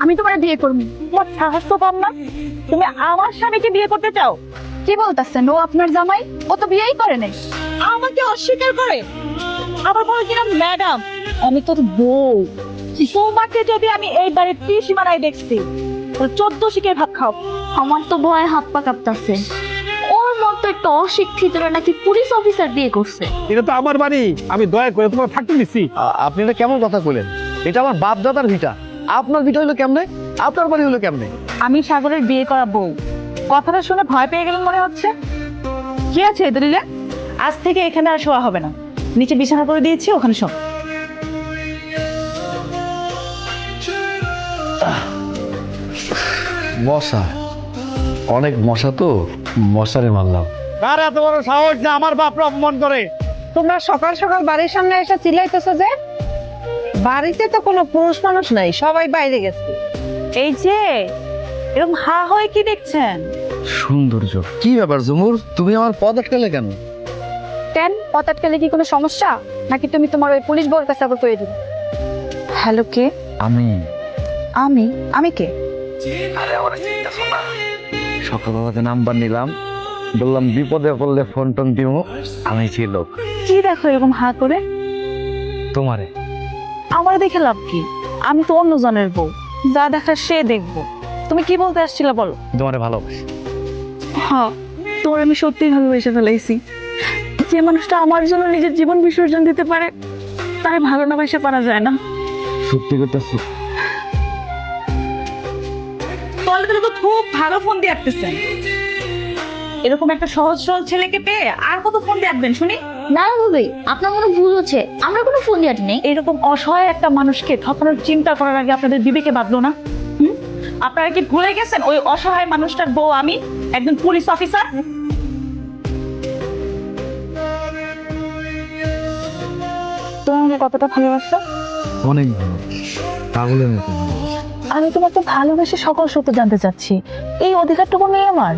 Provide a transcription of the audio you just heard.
আমি তোমার বিয়ে করব। তোমার সাহস তো কম না, তুমি আমার স্বামীকে বিয়ে করতে চাও? কি বলতেছেন? ও আপনার জামাই, ও তো বিয়েই করে নাই। আমাকে অস্বীকার করে, আবার বলে কিনা ম্যাডাম আমি তোর বউ। তোমাকে যদি আমি এই বাড়ির ত্রিসীমানায় দেখছি, 14 শিকের ভাত খাও। আমার তো ভয় হাত পা কাঁপতাছে। ওর মতো একটা অশিক্ষিতরা নাকি পুলিশ অফিসার বিয়ে করছে। এটা তো আমার বাড়ি, আমি দয়া করে তোমার থাকতে দিচ্ছি। আপনি এটা কেমন কথা কইলেন? এটা আমার বাপ দাদার ভিটা, আপনার ভিটা হলো কেমনে, আপনার বাড়ি হলো কেমনে? আমি সাগরের বিয়ে করা বউ। কথাটা শুনে ভয় পেয়ে গেলেন মনে হচ্ছে। কি আছে এই দলিলে? আজ থেকে এখানে আর শোয়া হবে না, নিচে বিছানা করে দিয়েছি, ওখানে শো। মশা, অনেক মশা তো, মশারে মারলাম। কার এত বড় সাহস যে আমার বাপরা অপমান করে? তোমরা সকাল সকাল বাড়ির সামনে এসে চিল্লাইতেছো যে? বাড়িতে তো কোনো পুরুষ মানুষ নাই, সবাই বাইরে গেছে। এই যে এরকম হা হয়ে কি দেখছেন? সৌন্দর্য। কি ব্যাপার ঝুমুর, তুমি আমার পথ আটকালে কেন? কেন, পথ আটকালে কি কোনো সমস্যা? নাকি তুমি তোমার ওই পুলিশ বউর কাছে আবার করে দিবে? হ্যালো, কে? আমি আমি আমি কে? সকালবেলাতে নাম্বার নিলাম, বললাম বিপদে পড়লে ফোন টোন দিব, আমি ছিল কি দেখো এরকম হা করে? তোমারে। আমার দেখে লাভ কি? আমি তো অন্য জনের বউ, যা দেখার সে দেখবো। তুমি কি বলতে আসছিলে বলো? তোমারে ভালোবাসি। হ্যাঁ, তোর আমি সত্যি ভালোবেসে ফেলাইছি। যে মানুষটা আমার জন্য নিজের জীবন বিসর্জন দিতে পারে, তাই ভালো না বাসা পারা যায় না। সত্যি করতেছি। তাহলে তো খুব ভালো ফোন দিয়ে আসতেছেন। এরকম একটা সহজ সরল ছেলেকে পেয়ে আর কত ফোন দিয়ে আসবেন শুনি? না ভাবি, আপনার মনে ভুল হচ্ছে, আমরা কোনো ফোন দিয়ে নেই। এরকম অসহায় একটা মানুষকে ঠকানোর চিন্তা করার আগে আপনাদের বিবেকে বাঁধলো না? আপনারা কি ভুলে গেছেন ওই অসহায় মানুষটার বউ আমি, একজন পুলিশ অফিসার? তোমাকে কতটা ভালোবাসো? অনেক ভালো, পাগলের মতো ভালোবাসি। আমি তোমাকে ভালোবেসে সকল সত্য জানতে চাচ্ছি, এই অধিকারটুকু নেই আমার?